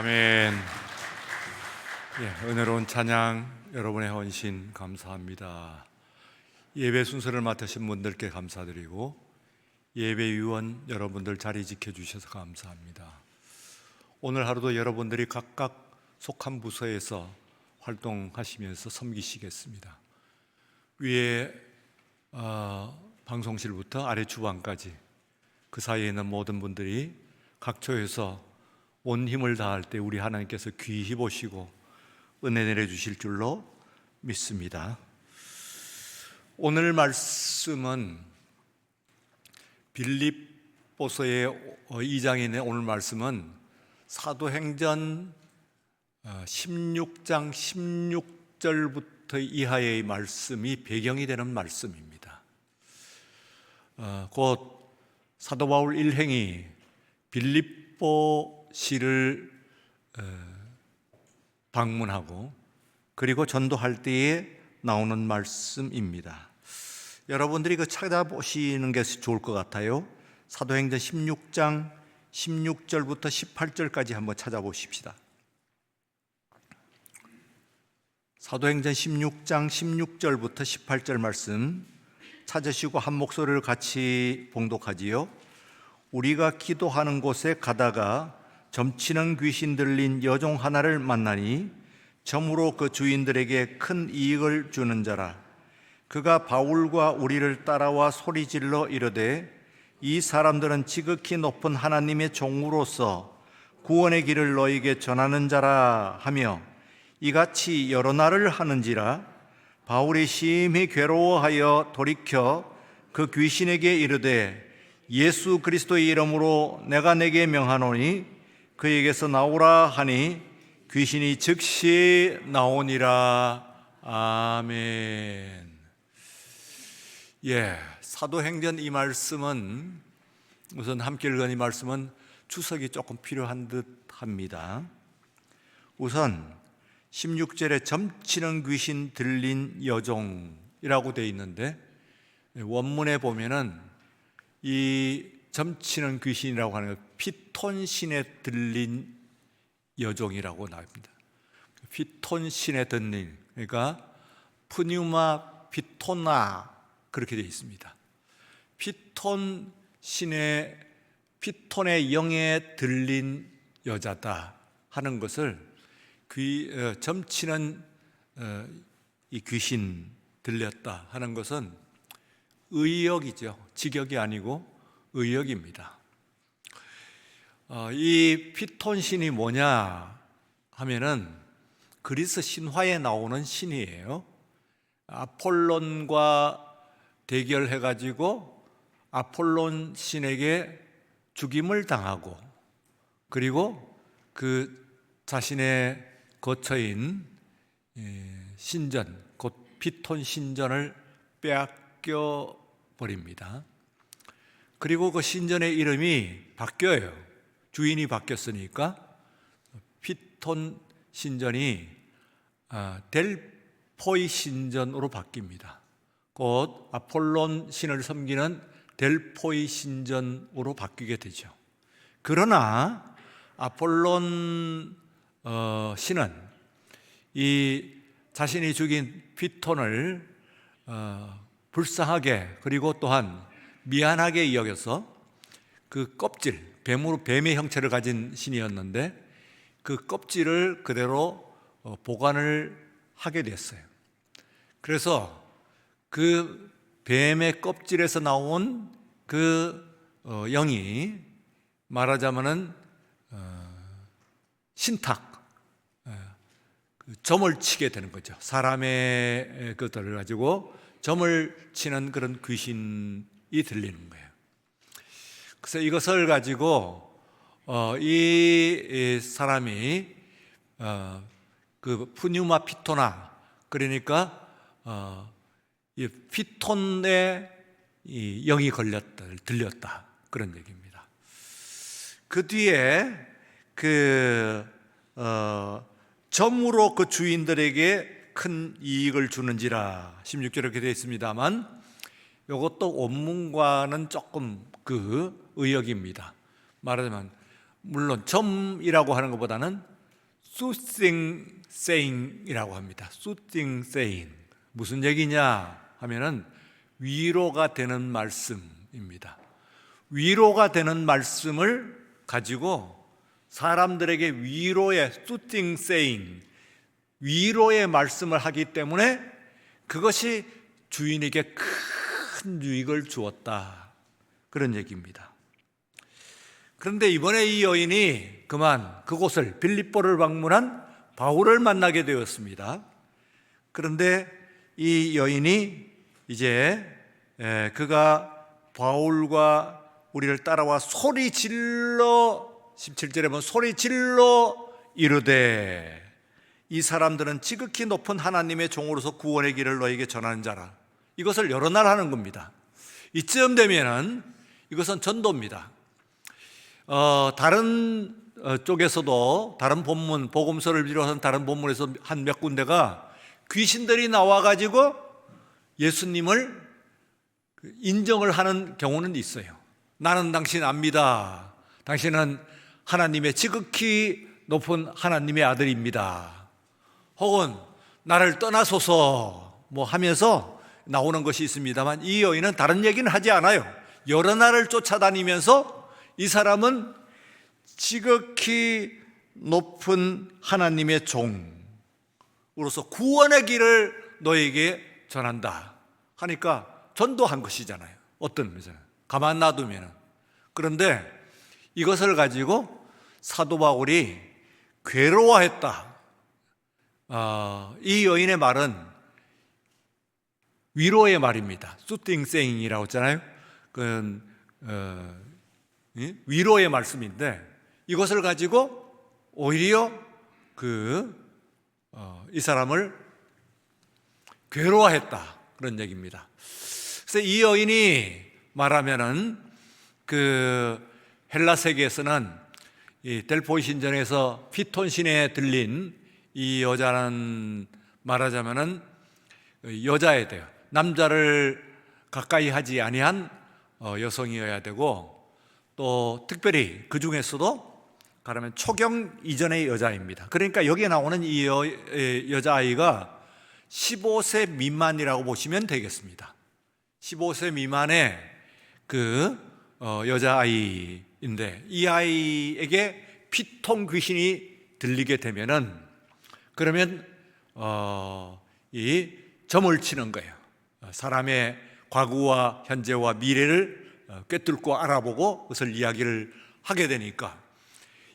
아멘. 은혜로운 찬양, 여러분의 헌신 감사합니다. 예배 순서를 맡으신 분들께 감사드리고 예배위원 여러분들 자리 지켜주셔서 감사합니다. 오늘 하루도 여러분들이 각각 속한 부서에서 활동하시면서 섬기시겠습니다. 위에 방송실부터 아래 주방까지 그 사이에 있는 모든 분들이 각 처에서 온 힘을 다할 때 우리 하나님께서 귀히 보시고 은혜 내려주실 줄로 믿습니다. 오늘 말씀은 빌립보서의 2장에 있는 오늘 말씀은 사도행전 16장 16절부터 이하의 말씀이 배경이 되는 말씀입니다. 곧 사도 바울 일행이 빌립보 시를 방문하고 그리고 전도할 때에 나오는 말씀입니다. 여러분들이 찾아보시는 게 좋을 것 같아요. 사도행전 16장 16절부터 18절까지 한번 찾아보십시다. 사도행전 16장 16절부터 18절 말씀 찾으시고 한 목소리를 같이 봉독하지요. 우리가 기도하는 곳에 가다가 점치는 귀신 들린 여종 하나를 만나니 점으로 그 주인들에게 큰 이익을 주는 자라. 그가 바울과 우리를 따라와 소리질러 이르되 이 사람들은 지극히 높은 하나님의 종으로서 구원의 길을 너에게 전하는 자라 하며 이같이 여러 날을 하는지라. 바울이 심히 괴로워하여 돌이켜 그 귀신에게 이르되 예수 그리스도의 이름으로 내가 내게 명하노니 그에게서 나오라 하니 귀신이 즉시 나오니라. 아멘. 사도행전 이 말씀은 우선 함께 읽은 이 말씀은 주석이 조금 필요한 듯 합니다. 우선 16절에 점치는 귀신 들린 여종이라고 되어 있는데 원문에 보면은 이 점치는 귀신이라고 하는 것 피톤신에 들린 여종이라고 나옵니다. 피톤신에 들린, 그러니까 푸뉴마 피토나 그렇게 되어 있습니다. 피톤의 영에 들린 여자다 하는 것을 점치는 이 귀신 들렸다 하는 것은 의역이죠. 직역이 아니고 의역입니다. 이 피톤신이 뭐냐 하면은 그리스 신화에 나오는 신이에요. 아폴론과 대결해가지고 아폴론 신에게 죽임을 당하고 그리고 그 자신의 거처인 신전, 곧 피톤 신전을 빼앗겨 버립니다. 그리고 그 신전의 이름이 바뀌어요. 주인이 바뀌었으니까 피톤 신전이 델포이 신전으로 바뀝니다. 곧 아폴론 신을 섬기는 델포이 신전으로 바뀌게 되죠. 그러나 아폴론 신은 이 자신이 죽인 피톤을 불쌍하게 그리고 또한 미안하게 여겨서 그 껍질, 뱀의 형체를 가진 신이었는데 그 껍질을 그대로 보관을 하게 됐어요. 그래서 그 뱀의 껍질에서 나온 그 영이 말하자면은 신탁, 점을 치게 되는 거죠. 사람의 것들을 가지고 점을 치는 그런 귀신이 들리는 거예요. 그래서 이것을 가지고 이 사람이 그 푸뉴마 피토나, 그러니까 이 피톤의 이 영이 들렸다 그런 얘기입니다. 그 뒤에 점으로 그 주인들에게 큰 이익을 주는지라 16절에 이렇게 되어 있습니다만 이것도 원문과는 조금 의역입니다. 말하자면 물론 점이라고 하는 것보다는 soothing saying이라고 합니다. soothing saying. 무슨 얘기냐 하면은 위로가 되는 말씀입니다. 위로가 되는 말씀을 가지고 사람들에게 위로의 soothing saying, 위로의 말씀을 하기 때문에 그것이 주인에게 큰 유익을 주었다, 그런 얘기입니다. 그런데 이번에 이 여인이 그만 그곳을, 빌립보를 방문한 바울을 만나게 되었습니다. 그런데 이 여인이 이제 그가 바울과 우리를 따라와 소리 질러, 17절에 보면 소리 질러 이르되 이 사람들은 지극히 높은 하나님의 종으로서 구원의 길을 너에게 전하는 자라. 이것을 여러 날 하는 겁니다. 이쯤 되면은 이것은 전도입니다. 다른 쪽에서도 다른 본문, 복음서를 비롯한 다른 본문에서 한 몇 군데가 귀신들이 나와가지고 예수님을 인정을 하는 경우는 있어요. 나는 당신 압니다. 당신은 하나님의 지극히 높은 하나님의 아들입니다. 혹은 나를 떠나소서 뭐 하면서 나오는 것이 있습니다만, 이 여인은 다른 얘기는 하지 않아요. 여러 날을 쫓아다니면서 이 사람은 지극히 높은 하나님의 종으로서 구원의 길을 너에게 전한다 하니까 전도한 것이잖아요. 어떤 의미에서는 가만 놔두면. 그런데 이것을 가지고 사도 바울이 괴로워했다. 이 여인의 말은 위로의 말입니다. soothing saying이라고 했잖아요. 위로의 말씀인데 이것을 가지고 오히려 이 사람을 괴로워했다, 그런 얘기입니다. 그래서 이 여인이 말하면은 헬라 세계에서는 이 델포이 신전에서 피톤 신에 들린 이 여자는 말하자면은 여자여야 돼요. 남자를 가까이 하지 아니한 여성이어야 되고, 또 특별히 그 중에서도 가라면 초경 이전의 여자입니다. 그러니까 여기에 나오는 이 여자아이가 15세 미만이라고 보시면 되겠습니다. 15세 미만의 여자아이인데 이 아이에게 피톤 귀신이 들리게 되면은 그러면 이 점을 치는 거예요. 사람의 과거와 현재와 미래를 꿰뚫고 알아보고 그것을 이야기를 하게 되니까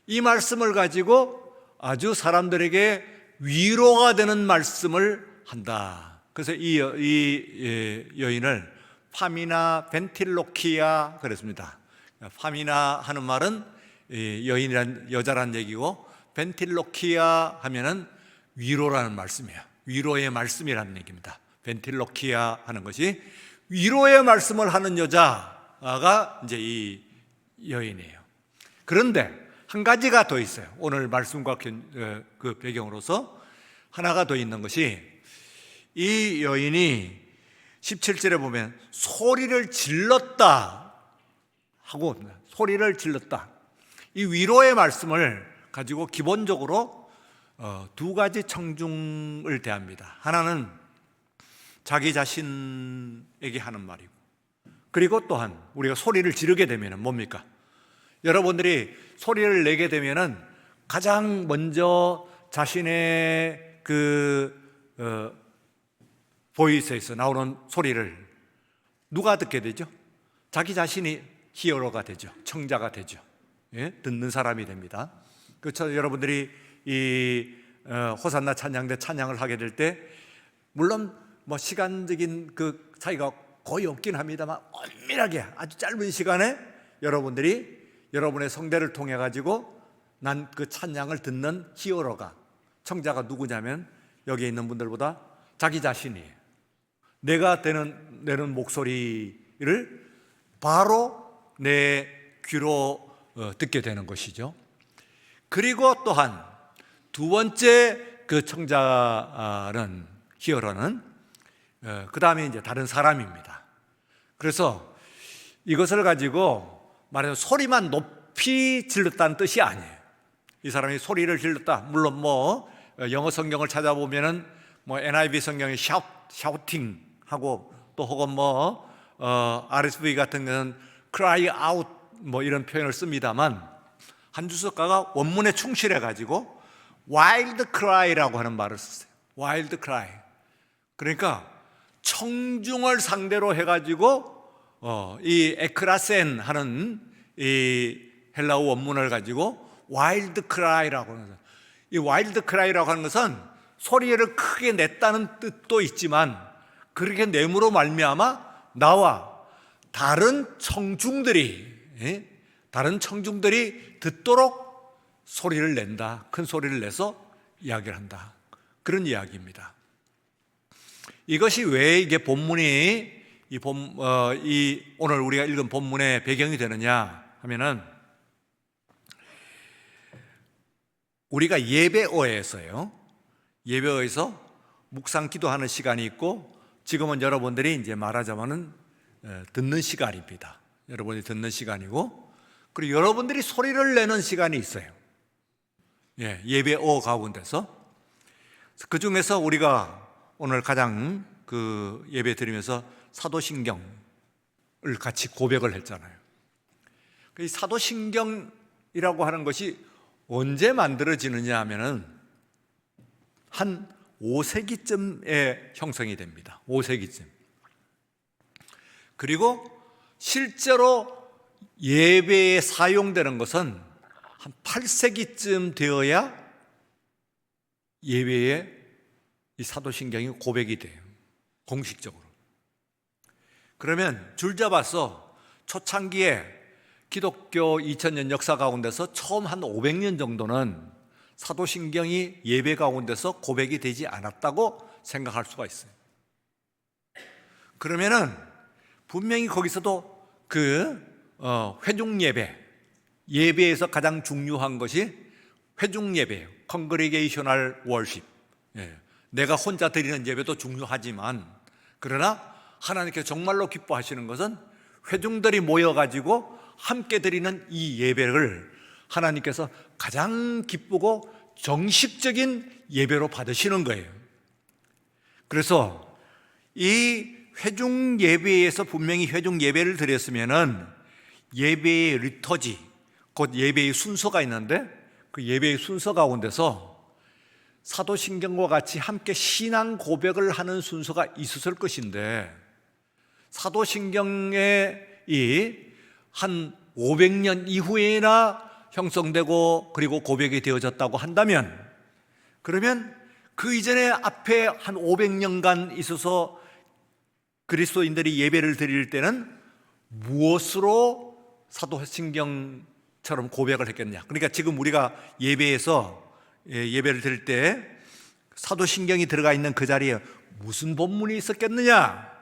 이 말씀을 가지고 아주 사람들에게 위로가 되는 말씀을 한다. 그래서 이 여인을 파미나 벤틸로키아 그랬습니다. 파미나 하는 말은 여인이란 여자란 얘기고, 벤틸로키아 하면은 위로라는 말씀이에요. 위로의 말씀이라는 얘기입니다. 벤틸로키아 하는 것이 위로의 말씀을 하는 여자가 이제 이 여인이에요. 그런데 한 가지가 더 있어요. 오늘 말씀과 그 배경으로서 하나가 더 있는 것이, 이 여인이 17절에 보면 소리를 질렀다 하고, 소리를 질렀다. 이 위로의 말씀을 가지고 기본적으로 두 가지 청중을 대합니다. 하나는 자기 자신에게 하는 말이고, 그리고 또한 우리가 소리를 지르게 되면 뭡니까? 여러분들이 소리를 내게 되면은 가장 먼저 자신의 보이스에서 나오는 소리를 누가 듣게 되죠? 자기 자신이 히어로가 되죠. 청자가 되죠. 예? 듣는 사람이 됩니다. 그렇죠. 여러분들이 이 호산나 찬양대 찬양을 하게 될 때 물론 뭐 시간적인 그 차이가 거의 없긴 합니다만 엄밀하게 아주 짧은 시간에 여러분들이 여러분의 성대를 통해 가지고 난 그 찬양을 듣는 히어로가, 청자가 누구냐면 여기에 있는 분들보다 자기 자신이에요. 내가 내는 목소리를 바로 내 귀로 듣게 되는 것이죠. 그리고 또한 두 번째 그 청자는, 히어로는 그 다음에 이제 다른 사람입니다. 그래서 이것을 가지고 말하자면 소리만 높이 질렀다는 뜻이 아니에요. 이 사람이 소리를 질렀다. 물론 뭐 영어 성경을 찾아보면은 뭐 NIV 성경에 shouting 하고 또 혹은 뭐 RSV 같은 경우는 cry out 뭐 이런 표현을 씁니다만 한주석가가 원문에 충실해 가지고 wild cry라고 하는 말을 썼어요. wild cry. 그러니까 청중을 상대로 해가지고 이 에크라센 하는 이 헬라어 원문을 가지고 wild cry라고 하는 거예요. 이 wild cry라고 하는 것은 소리를 크게 냈다는 뜻도 있지만 그렇게 내므로 말미암아 나와 다른 청중들이 듣도록 소리를 낸다. 큰 소리를 내서 이야기를 한다. 그런 이야기입니다. 이것이 왜 이게 본문이 오늘 우리가 읽은 본문의 배경이 되느냐 하면은 우리가 예배어에서요. 예배어에서 묵상 기도하는 시간이 있고 지금은 여러분들이 이제 말하자면은 듣는 시간입니다. 여러분이 듣는 시간이고 그리고 여러분들이 소리를 내는 시간이 있어요. 예배어 가운데서 그 중에서 우리가 오늘 가장 그 예배 드리면서 사도신경을 같이 고백을 했잖아요. 이 사도신경이라고 하는 것이 언제 만들어지느냐 하면은 한 5세기쯤에 형성이 됩니다. 5세기쯤. 그리고 실제로 예배에 사용되는 것은 한 8세기쯤 되어야 예배에 이 사도신경이 고백이 돼요. 공식적으로. 그러면 줄잡아서 초창기에 기독교 2000년 역사 가운데서 처음 한 500년 정도는 사도신경이 예배 가운데서 고백이 되지 않았다고 생각할 수가 있어요. 그러면은 분명히 거기서도 회중 예배에서 가장 중요한 것이 회중 예배예요. Congregational worship. 내가 혼자 드리는 예배도 중요하지만 그러나 하나님께서 정말로 기뻐하시는 것은 회중들이 모여가지고 함께 드리는 이 예배를 하나님께서 가장 기쁘고 정식적인 예배로 받으시는 거예요. 그래서 이 회중 예배에서 분명히 회중 예배를 드렸으면은 예배의 리터지, 곧 예배의 순서가 있는데 그 예배의 순서 가운데서 사도신경과 같이 함께 신앙 고백을 하는 순서가 있었을 것인데 사도신경의 한 500년 이후에나 형성되고 그리고 고백이 되어졌다고 한다면 그러면 그 이전에 앞에 한 500년간 있어서 그리스도인들이 예배를 드릴 때는 무엇으로 사도신경처럼 고백을 했겠냐? 그러니까 지금 우리가 예배를 드릴 때 사도신경이 들어가 있는 그 자리에 무슨 본문이 있었겠느냐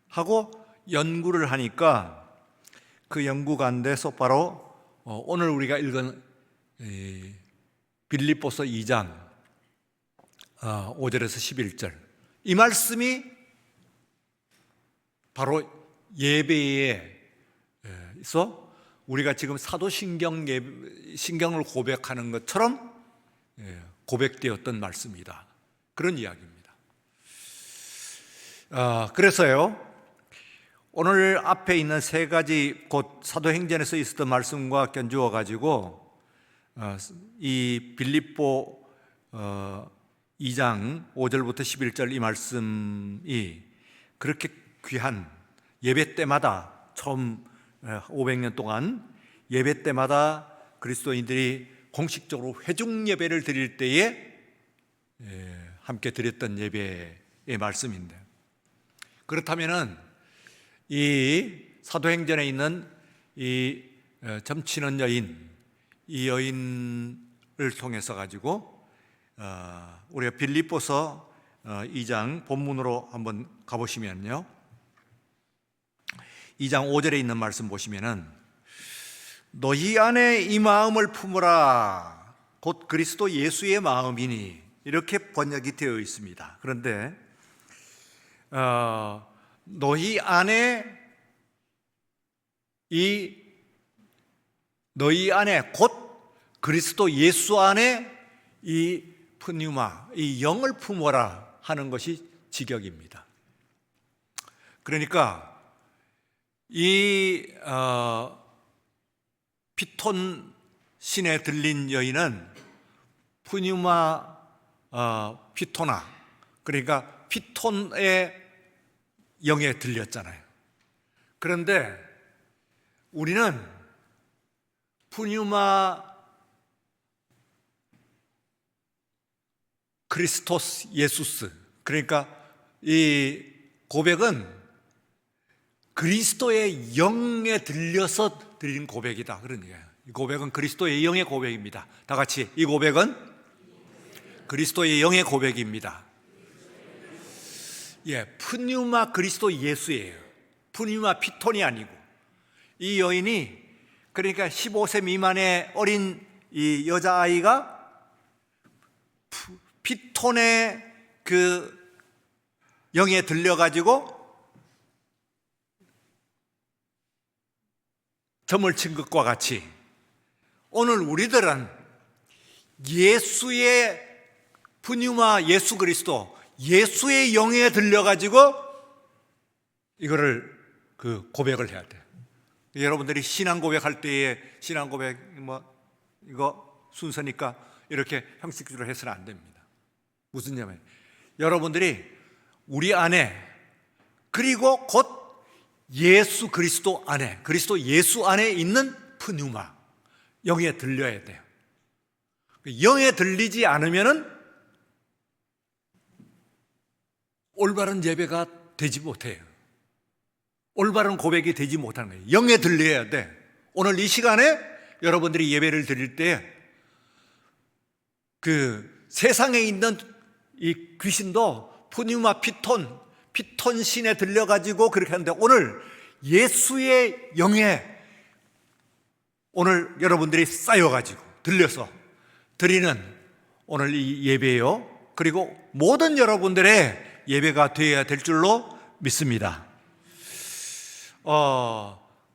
하고 연구를 하니까 그 연구 가운데 바로 오늘 우리가 읽은 빌립보서 2장 5절에서 11절 이 말씀이 바로 예배에서 우리가 지금 신경을 고백하는 것처럼 고백되었던 말씀이다. 그런 이야기입니다. 그래서요 오늘 앞에 있는 세 가지 곧 사도행전에서 있었던 말씀과 견주어 가지고 이 빌립보 2장 5절부터 11절 이 말씀이 그렇게 귀한 예배 때마다 처음 500년 동안 예배 때마다 그리스도인들이 공식적으로 회중 예배를 드릴 때에 함께 드렸던 예배의 말씀인데 그렇다면은 이 사도행전에 있는 이 점치는 여인 이 여인을 통해서 가지고 우리가 빌립보서 2장 본문으로 한번 가보시면요 2장 5절에 있는 말씀 보시면은 너희 안에 이 마음을 품으라 곧 그리스도 예수의 마음이니 이렇게 번역이 되어 있습니다. 그런데 너희 안에 곧 그리스도 예수 안에 이 푸뉴마, 이 영을 품어라 하는 것이 직역입니다. 그러니까 이 피톤 신에 들린 여인은 푸뉴마 피토나, 그러니까 피톤의 영에 들렸잖아요. 그런데 우리는 푸뉴마 크리스토스 예수스, 그러니까 이 고백은 그리스도의 영에 들려서 드린 고백이다, 그런 얘기예요. 이 고백은 그리스도의 영의 고백입니다. 다 같이, 이 고백은 그리스도의 영의 고백입니다. 예, 푸뉴마 그리스도 예수예요. 푸뉴마 피톤이 아니고. 이 여인이, 그러니까 15세 미만의 어린 이 여자아이가 피톤의 그 영에 들려가지고 점을 친 것과 같이 오늘 우리들은 예수의 푸뉴마 예수 그리스도, 예수의 영에 들려가지고 이거를 그 고백을 해야 돼요. 여러분들이 신앙 고백할 때에 신앙 고백 이거 순서니까 이렇게 형식적으로 해서는 안 됩니다. 무슨 점이에요? 여러분들이 우리 안에, 그리고 곧 예수 그리스도 안에, 그리스도 예수 안에 있는 푸뉴마 영에 들려야 돼요. 영에 들리지 않으면은 올바른 예배가 되지 못해요. 올바른 고백이 되지 못하는 거예요. 영에 들려야 돼. 오늘 이 시간에 여러분들이 예배를 드릴 때 그 세상에 있는 이 귀신도 푸뉴마 피톤 신에 들려가지고 그렇게 하는데, 오늘 예수의 영에 오늘 여러분들이 쌓여가지고 들려서 드리는 오늘 이 예배요, 그리고 모든 여러분들의 예배가 되어야 될 줄로 믿습니다.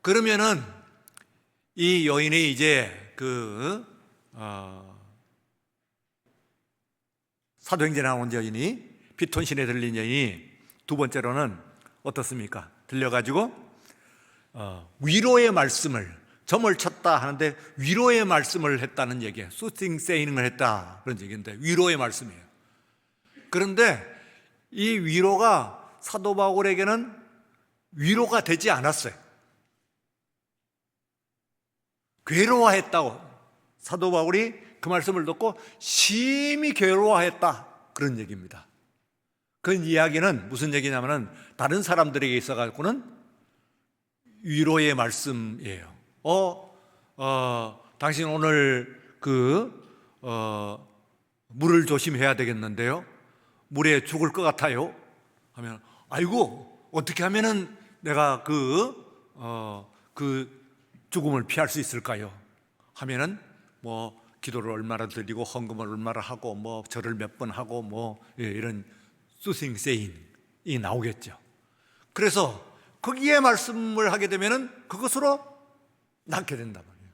그러면은 이 여인이 이제 사도행전에 나온 여인이, 피톤신에 들린 여인이 두 번째로는 어떻습니까? 들려가지고 위로의 말씀을, 점을 쳤다 하는데 위로의 말씀을 했다는 얘기예요. 수팅 세이닝을 했다, 그런 얘기인데 위로의 말씀이에요. 그런데 이 위로가 사도 바울에게는 위로가 되지 않았어요. 괴로워했다고. 사도 바울이 그 말씀을 듣고 심히 괴로워했다, 그런 얘기입니다. 그 이야기는 무슨 얘기냐면은 다른 사람들에게 있어가지고는 위로의 말씀이에요. 당신 오늘 물을 조심해야 되겠는데요, 물에 죽을 것 같아요 하면, 아이고 어떻게 하면은 내가 그 죽음을 피할 수 있을까요 하면은 기도를 얼마나 드리고 헌금을 얼마나 하고 절을 몇 번 하고 이런 수싱세인이 나오겠죠. 그래서 거기에 말씀을 하게 되면은 그것으로 낫게 된단 말이에요.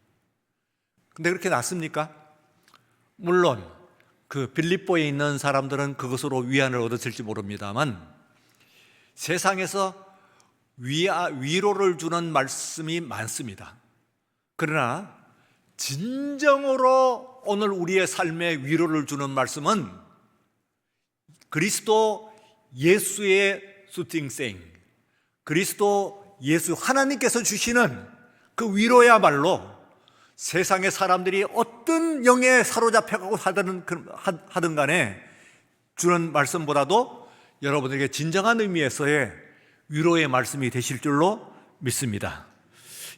근데 그렇게 낫습니까? 물론 그 빌립보에 있는 사람들은 그것으로 위안을 얻었을지 모릅니다만, 세상에서 위로를 주는 말씀이 많습니다. 그러나 진정으로 오늘 우리의 삶에 위로를 주는 말씀은 그리스도 예수의 수팅생, 그리스도 예수 하나님께서 주시는 그 위로야말로 세상의 사람들이 어떤 영에 사로잡혀가고 하든 간에 주는 말씀보다도 여러분에게 진정한 의미에서의 위로의 말씀이 되실 줄로 믿습니다.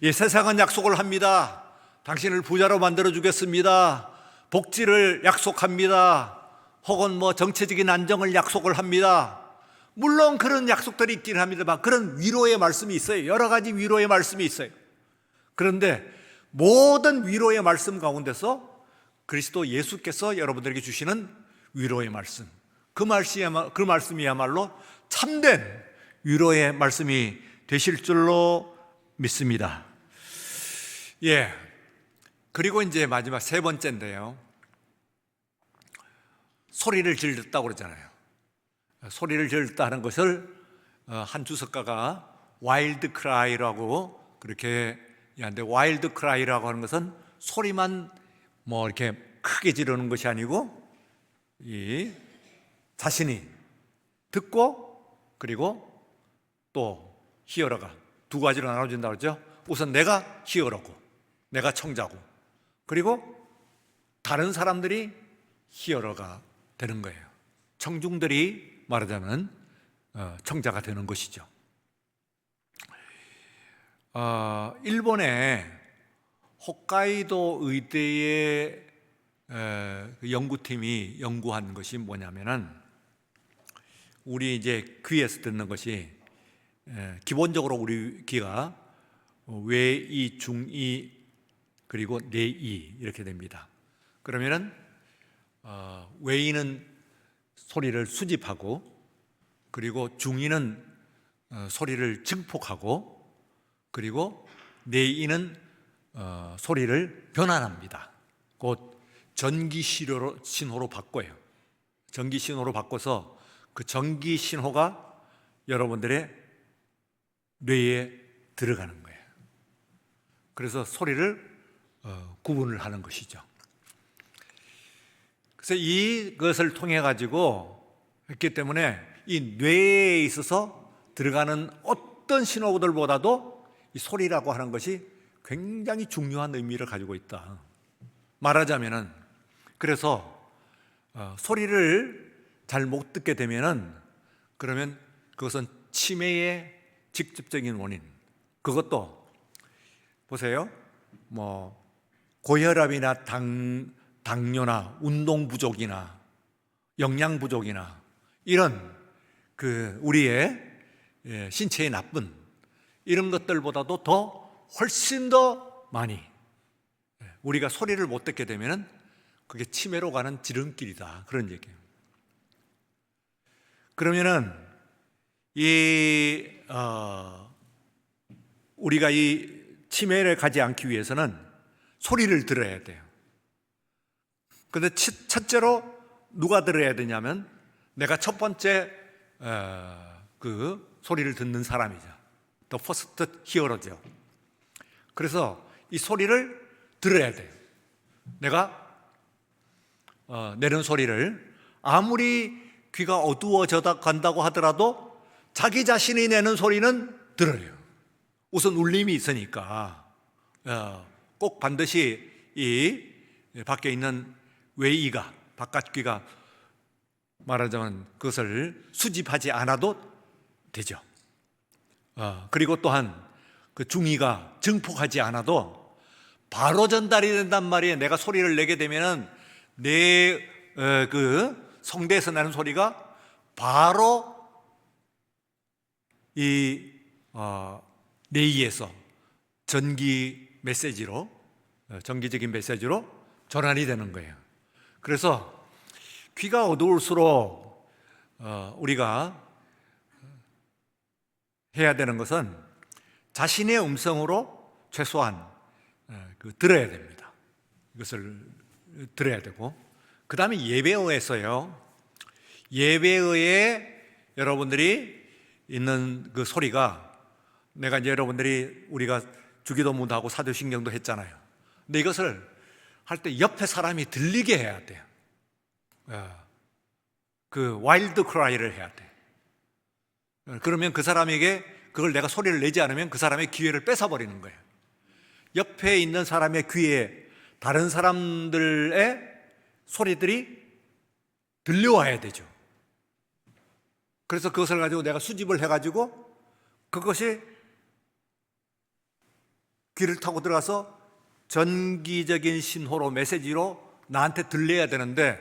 세상은 약속을 합니다. 당신을 부자로 만들어 주겠습니다. 복지를 약속합니다. 혹은 정체적인 안정을 약속을 합니다. 물론 그런 약속들이 있긴 합니다만, 그런 위로의 말씀이 있어요. 여러 가지 위로의 말씀이 있어요. 그런데 모든 위로의 말씀 가운데서 그리스도 예수께서 여러분들에게 주시는 위로의 말씀, 그 말씀이야말로 참된 위로의 말씀이 되실 줄로 믿습니다. 그리고 이제 마지막 세 번째인데요. 소리를 질렀다고 그러잖아요. 소리를 질렀다 하는 것을 한 주석가가 와일드 크라이라고 그렇게 하는데, 와일드 크라이라고 하는 것은 소리만 뭐 이렇게 크게 지르는 것이 아니고 이 자신이 듣고 그리고 또 히어러가 두 가지로 나눠진다고 그러죠. 우선 내가 히어러고 내가 청자고, 그리고 다른 사람들이 히어러가 되는 거예요. 청중들이 말하자면 청자가 되는 것이죠. 일본의 홋카이도 의대의 연구팀이 연구한 것이 뭐냐면은, 우리 이제 귀에서 듣는 것이 기본적으로 우리 귀가 외이, 중이, 그리고 내이 이렇게 됩니다. 그러면은 외이는 소리를 수집하고, 그리고 중이는 소리를 증폭하고, 그리고 내이는 소리를 변환합니다. 곧 전기 신호로 바꿔요. 전기 신호로 바꿔서 그 전기 신호가 여러분들의 뇌에 들어가는 거예요. 그래서 소리를 구분을 하는 것이죠. 그래서 이것을 통해 가지고 했기 때문에 이 뇌에 있어서 들어가는 어떤 신호들보다도 이 소리라고 하는 것이 굉장히 중요한 의미를 가지고 있다. 말하자면은, 그래서 소리를 잘 못 듣게 되면은, 그러면 그것은 치매의 직접적인 원인. 그것도 보세요. 뭐 고혈압이나 당뇨나 운동 부족이나 영양 부족이나 이런 그 우리의 신체에 나쁜 이런 것들보다도 훨씬 더 많이 우리가 소리를 못 듣게 되면은 그게 치매로 가는 지름길이다, 그런 얘기예요. 그러면은 우리가 이 치매를 가지 않기 위해서는 소리를 들어야 돼요. 그런데 첫째로 누가 들어야 되냐면, 내가 첫 번째 그 소리를 듣는 사람이죠. The first hearer죠. 그래서 이 소리를 들어야 돼요. 내가 내는 소리를 아무리 귀가 어두워져 간다고 하더라도 자기 자신이 내는 소리는 들어요. 우선 울림이 있으니까 꼭 반드시 이 밖에 있는 외이가, 바깥 귀가 말하자면 그것을 수집하지 않아도 되죠. 그리고 또한 그 중이가 증폭하지 않아도 바로 전달이 된단 말이에요. 내가 소리를 내게 되면은 내 그 성대에서 나는 소리가 바로 이 뇌에서 전기적인 메시지로 전환이 되는 거예요. 그래서 귀가 어두울수록 우리가 해야 되는 것은 자신의 음성으로 최소한 들어야 됩니다. 이것을 들어야 되고, 그 다음에 예배어에서요, 예배어에 여러분들이 있는 그 소리가, 내가 이제 여러분들이 우리가 주기도문도 하고 사도신경도 했잖아요. 근데 이것을 할 때 옆에 사람이 들리게 해야 돼요. 그 와일드 크라이를 해야 돼. 그러면 그 사람에게 그걸 내가 소리를 내지 않으면 그 사람의 기회를 뺏어버리는 거예요. 옆에 있는 사람의 귀에 다른 사람들의 소리들이 들려와야 되죠. 그래서 그것을 가지고 내가 수집을 해가지고 그것이 귀를 타고 들어가서 전기적인 신호로, 메시지로 나한테 들려야 되는데,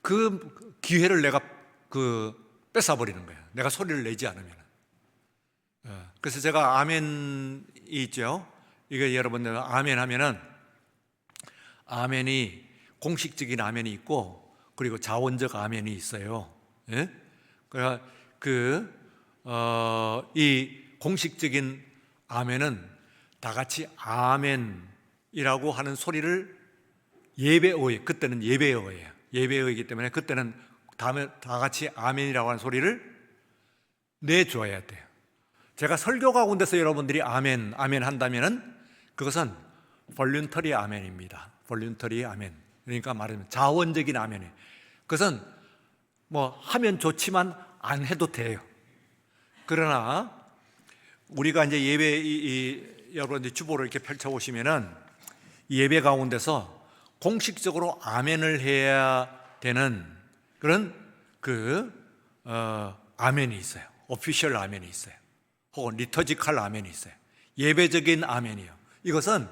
그 기회를 내가 뺏어버리는 거예요. 내가 소리를 내지 않으면. 그래서 제가 아멘이 있죠. 이거 여러분들 아멘 하면은, 아멘이 공식적인 아멘이 있고, 그리고 자원적 아멘이 있어요. 예? 그러니까 이 공식적인 아멘은 다 같이 아멘 하는 소리를 예배어에, 그때는 예배어예요. 예배어이기 때문에 그때는 다 같이 아멘이라고 하는 소리를 내줘야 돼요. 제가 설교 가운데서 여러분들이 아멘, 아멘 한다면은 그것은 볼런터리 아멘입니다. 볼런터리 아멘. 그러니까 말하면 자원적인 아멘이에요. 그것은 뭐 하면 좋지만 안 해도 돼요. 그러나 우리가 이제 여러분들 주보를 이렇게 펼쳐보시면은 예배 가운데서 공식적으로 아멘을 해야 되는 그런 아멘이 있어요. 오피셜 아멘이 있어요. 혹은 리터지컬 아멘이 있어요. 예배적인 아멘이요. 이것은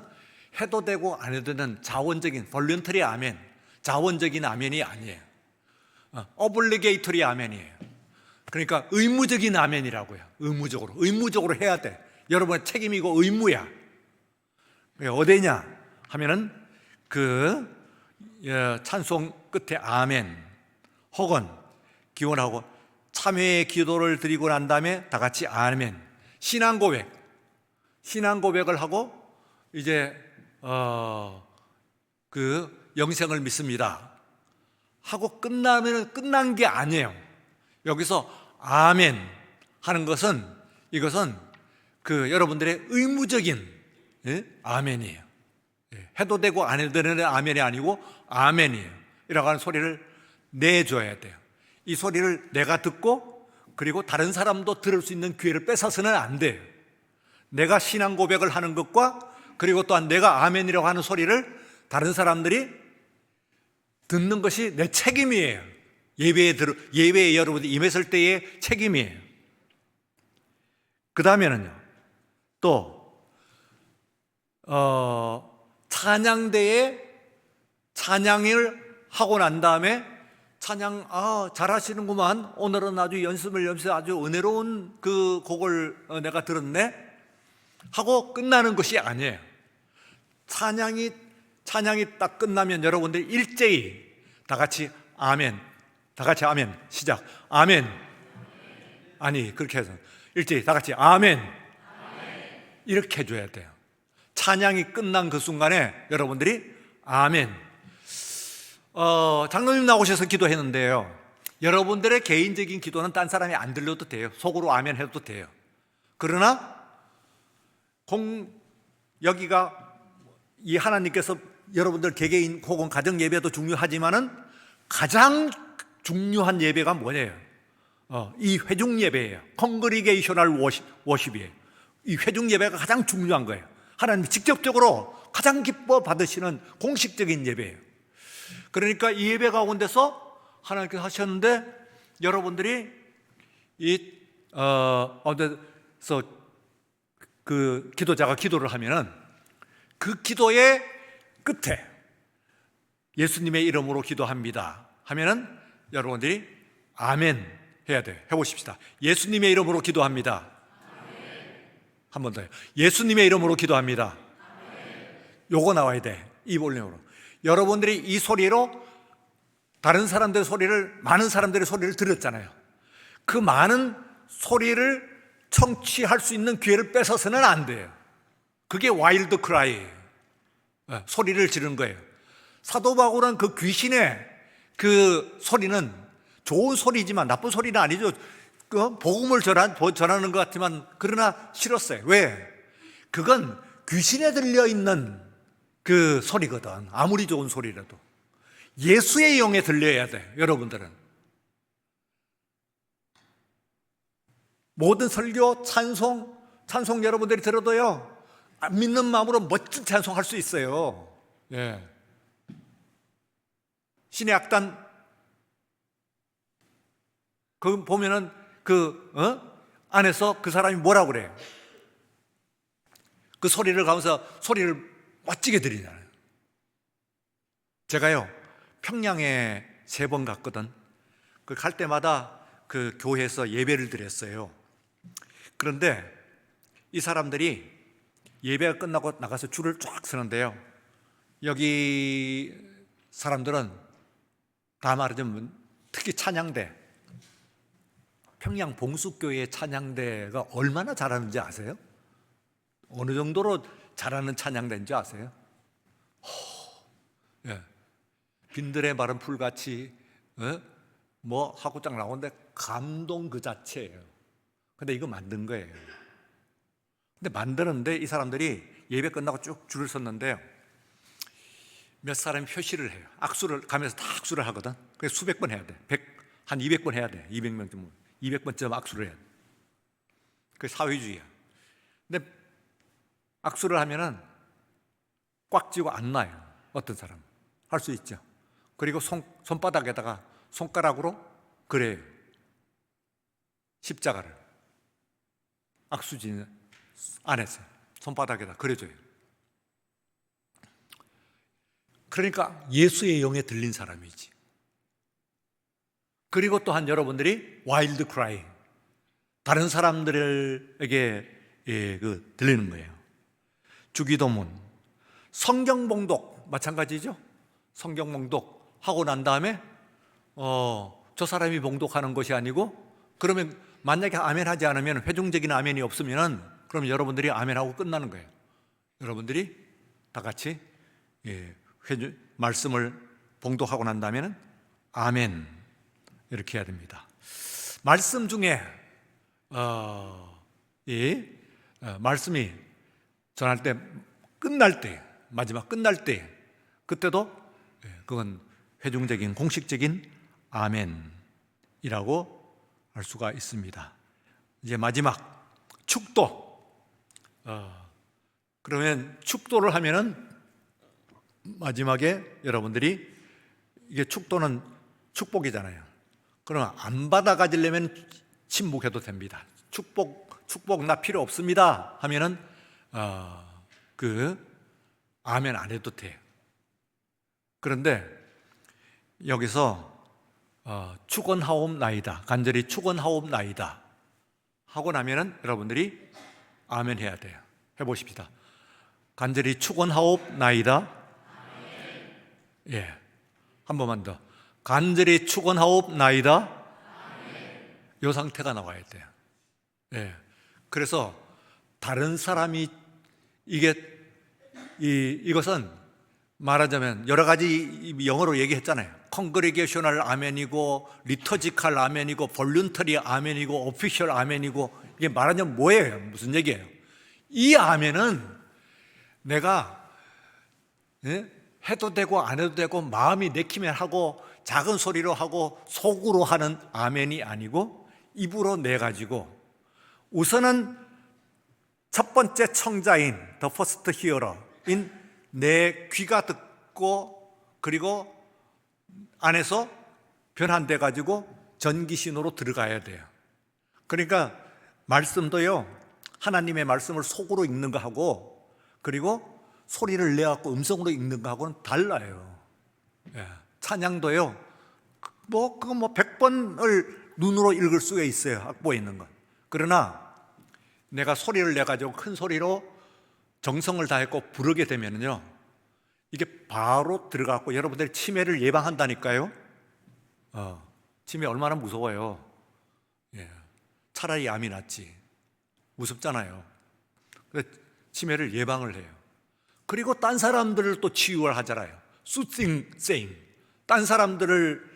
해도 되고 안 해도 되는 자원적인 볼런터리 아멘, 자원적인 아멘이 아니에요. 오블리게이터리 아멘이에요. 그러니까 의무적인 아멘이라고요. 의무적으로 해야 돼. 여러분의 책임이고 의무야. 어디냐 하면은 찬송 끝에 아멘, 혹은 기원하고 참회의 기도를 드리고 난 다음에 다 같이 아멘. 신앙 고백을 하고 이제 영생을 믿습니다 하고 끝나면 끝난 게 아니에요. 여기서 아멘 하는 것은 이것은 여러분들의 의무적인 아멘이에요. 해도 되고 안 해도 되는 아멘이 아니고 아멘이에요. 이라고 하는 소리를 내줘야 돼요. 이 소리를 내가 듣고 그리고 다른 사람도 들을 수 있는 기회를 뺏어서는 안 돼요. 내가 신앙 고백을 하는 것과 그리고 또한 내가 아멘이라고 하는 소리를 다른 사람들이 듣는 것이 내 책임이에요. 예배에 여러분이 임했을 때의 책임이에요. 그 다음에는요, 또 찬양대에 찬양을 하고 난 다음에 찬양 잘하시는구만, 오늘은 아주 연습해서 아주 은혜로운 그 곡을 내가 들었네 하고 끝나는 것이 아니에요. 찬양이 딱 끝나면 여러분들 일제히 다 같이 아멘, 시작. 아멘. 아니, 그렇게 해서 일제히 다 같이 아멘. 이렇게 해줘야 돼요. 찬양이 끝난 그 순간에 여러분들이 아멘. 장로님 나오셔서 기도했는데요, 여러분들의 개인적인 기도는 딴 사람이 안 들려도 돼요. 속으로 아멘 해도 돼요. 그러나 여기가 이 하나님께서 여러분들 개개인 혹은 가정 예배도 중요하지만은 가장 중요한 예배가 뭐냐요? 이 회중 예배예요. 컨그리게이셔널 워십이에요. 이 회중 예배가 가장 중요한 거예요. 하나님이 직접적으로 가장 기뻐 받으시는 공식적인 예배예요. 그러니까 이 예배 가운데서 하나님께서 하셨는데 여러분들이 어디서 기도자가 기도를 하면은 그 기도의 끝에 예수님의 이름으로 기도합니다 하면은 여러분들이 아멘 해야 돼요. 해보십시다. 예수님의 이름으로 기도합니다. 한 번 더요. 예수님의 이름으로 기도합니다. 요거 나와야 돼. 이 볼륨으로. 여러분들이 이 소리로 다른 사람들의 소리를, 많은 사람들의 소리를 들었잖아요. 그 많은 소리를 청취할 수 있는 기회를 뺏어서는 안 돼요. 그게 와일드 크라이, 소리를 지르는 거예요. 사도 바울은 그 귀신의 그 소리는 좋은 소리지만 나쁜 소리는 아니죠. 복음을 전하는 것 같지만 그러나 싫었어요. 왜? 그건 귀신에 들려있는 그 소리거든. 아무리 좋은 소리라도 예수의 영에 들려야 돼. 여러분들은 모든 설교, 찬송 여러분들이 들어도요, 안 믿는 마음으로 멋진 찬송할 수 있어요. 예. 신의 악단 그 보면은 안에서 그 사람이 뭐라고 그래요? 그 소리를 가면서 소리를 멋지게 들리잖아요. 제가요 평양에 3번 갔거든. 그 갈 때마다 그 교회에서 예배를 드렸어요. 그런데 이 사람들이 예배가 끝나고 나가서 줄을 쫙 서는데요, 여기 사람들은 다 말하자면 특히 찬양대, 평양 봉수교회 찬양대가 얼마나 잘하는지 아세요? 어느 정도로 잘하는 찬양대인지 아세요? 예. 빈들의 마른 풀같이 뭐 하고 딱 나오는데 감동 그 자체예요. 근데 이거 만든 거예요. 근데 만드는데 이 사람들이 예배 끝나고 쭉 줄을 섰는데요, 몇 사람이 표시를 해요. 악수를 가면서 다 악수를 하거든. 그래서 수백 번 해야 돼. 한 200번 해야 돼. 200명쯤 200번쯤 악수를 해야 돼. 그게 사회주의야. 근데 악수를 하면은 꽉 쥐고 안 놔요. 어떤 사람 할 수 있죠. 그리고 손바닥에다가 손가락으로 그래요. 십자가를 악수지 안에서 손바닥에다 그려줘요. 그러니까 예수의 영에 들린 사람이지. 그리고 또한 여러분들이 와일드 크라이, 다른 사람들에게 들리는 거예요. 주기도문, 성경 봉독 마찬가지죠. 성경 봉독 하고 난 다음에 저 사람이 봉독하는 것이 아니고, 그러면 만약에 아멘 하지 않으면, 회중적인 아멘이 없으면 그럼 여러분들이 아멘하고 끝나는 거예요. 여러분들이 다 같이 말씀을 봉독하고 난 다음에는 아멘 이렇게 해야 됩니다. 말씀 중에 말씀이 전할 때 끝날 때, 마지막 끝날 때, 그때도 그건 회중적인 공식적인 아멘이라고 할 수가 있습니다. 이제 마지막 축도. 그러면 축도를 하면은 마지막에 여러분들이, 이게 축도는 축복이잖아요. 그러면 안 받아 가지려면 침묵해도 됩니다. 축복 나 필요 없습니다 하면은 아멘 안 해도 돼요. 그런데 여기서 축원하옵나이다, 간절히 축원하옵나이다 하고 나면은 여러분들이 아멘 해야 돼요. 해보십시다. 간절히 축원하옵나이다. 예, 한 번만 더. 간절히 축원하옵나이다. 이 상태가 나와야 돼요. 예, 그래서 다른 사람이 이것은 말하자면 여러 가지 영어로 얘기했잖아요. 컨그리게이셔널 아멘이고, 리터지컬 아멘이고, 볼룬터리 아멘이고, 오피셜 아멘이고, 이게 말하자면 뭐예요? 무슨 얘기예요? 이 아멘은 내가 해도 되고 안 해도 되고 마음이 내키면 하고 작은 소리로 하고 속으로 하는 아멘이 아니고, 입으로 내가지고 우선은 첫 번째 청자인 The first hearer인 내 귀가 듣고, 그리고 안에서 변환돼 가지고 전기신호로 들어가야 돼요. 그러니까 말씀도요, 하나님의 말씀을 속으로 읽는 거하고, 그리고 소리를 내갖고 음성으로 읽는 거하고는 달라요. 예. 찬양도요, 그거 100번을 눈으로 읽을 수가 있어요, 악보에 있는 건. 그러나 내가 소리를 내가지고 큰 소리로 정성을 다했고 부르게 되면요, 이게 바로 들어가고 여러분들이 치매를 예방한다니까요. 치매 얼마나 무서워요. 예. 차라리 암이 낫지. 무섭잖아요. 치매를 예방을 해요. 그리고 딴 사람들을 또 치유를 하잖아요. soothing saying. 딴 사람들을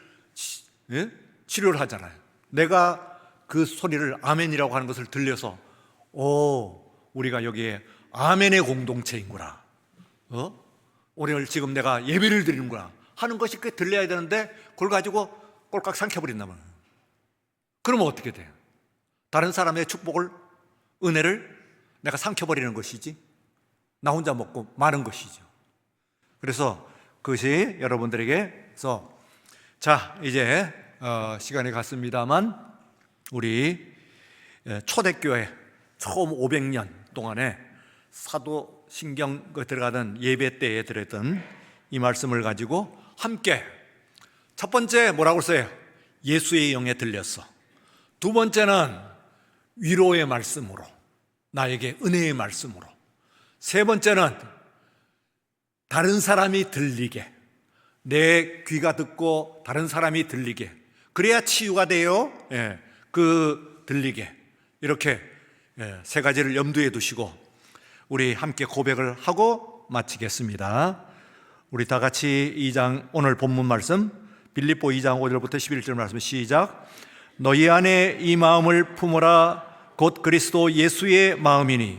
치료를 하잖아요. 내가 그 소리를 아멘이라고 하는 것을 들려서, 우리가 여기에 아멘의 공동체인구나, 오늘 지금 내가 예배를 드리는구나 하는 것이 들려야 되는데, 그걸 가지고 꼴깍 삼켜버린다면 그러면 어떻게 돼요? 다른 사람의 축복을, 은혜를 내가 삼켜버리는 것이지, 나 혼자 먹고 마는 것이죠. 그래서 그것이 여러분들에게서, 자, 이제 시간이 갔습니다만, 우리 초대교회 처음 500년 동안에 사도신경 들어가던 예배 때에 들었던 이 말씀을 가지고 함께, 첫 번째 뭐라고 써요? 예수의 영에 들렸어. 두 번째는 위로의 말씀으로, 나에게 은혜의 말씀으로. 세 번째는 다른 사람이 들리게, 내 귀가 듣고 다른 사람이 들리게, 그래야 치유가 돼요. 예, 들리게. 이렇게 세 가지를 염두에 두시고 우리 함께 고백을 하고 마치겠습니다. 우리 다 같이 2장 오늘 본문 말씀 빌립보 2장 5절부터 11절 말씀 시작. 너희 안에 이 마음을 품으라. 곧 그리스도 예수의 마음이니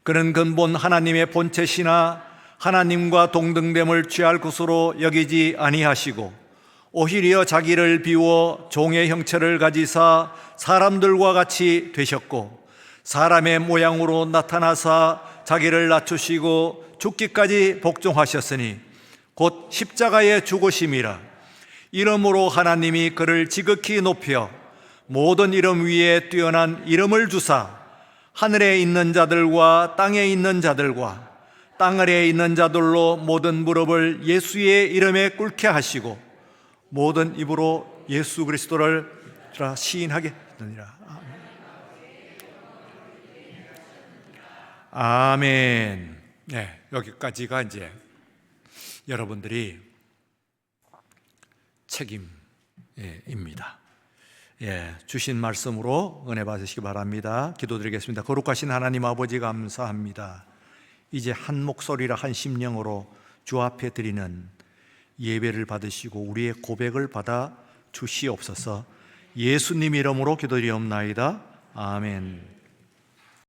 그는 근본 하나님의 본체시나 하나님과 동등됨을 취할 것으로 여기지 아니하시고 오히려 자기를 비워 종의 형체를 가지사 사람들과 같이 되셨고 사람의 모양으로 나타나사 자기를 낮추시고 죽기까지 복종하셨으니 곧 십자가의 죽으심이라. 이름으로 하나님이 그를 지극히 높여 모든 이름 위에 뛰어난 이름을 주사 하늘에 있는 자들과 땅에 있는 자들과 땅 아래에 있는 자들로 모든 무릎을 예수의 이름에 꿇게 하시고 모든 입으로 예수 그리스도를 시인하게 하느니라. 아멘. 네, 여기까지가 이제 여러분들이 책임입니다. 주신 말씀으로 은혜 받으시기 바랍니다. 기도드리겠습니다. 거룩하신 하나님 아버지 감사합니다. 이제 한 목소리라 한 심령으로 주 앞에 드리는 예배를 받으시고 우리의 고백을 받아 주시옵소서. 예수님 이름으로 기도드리옵나이다. 아멘.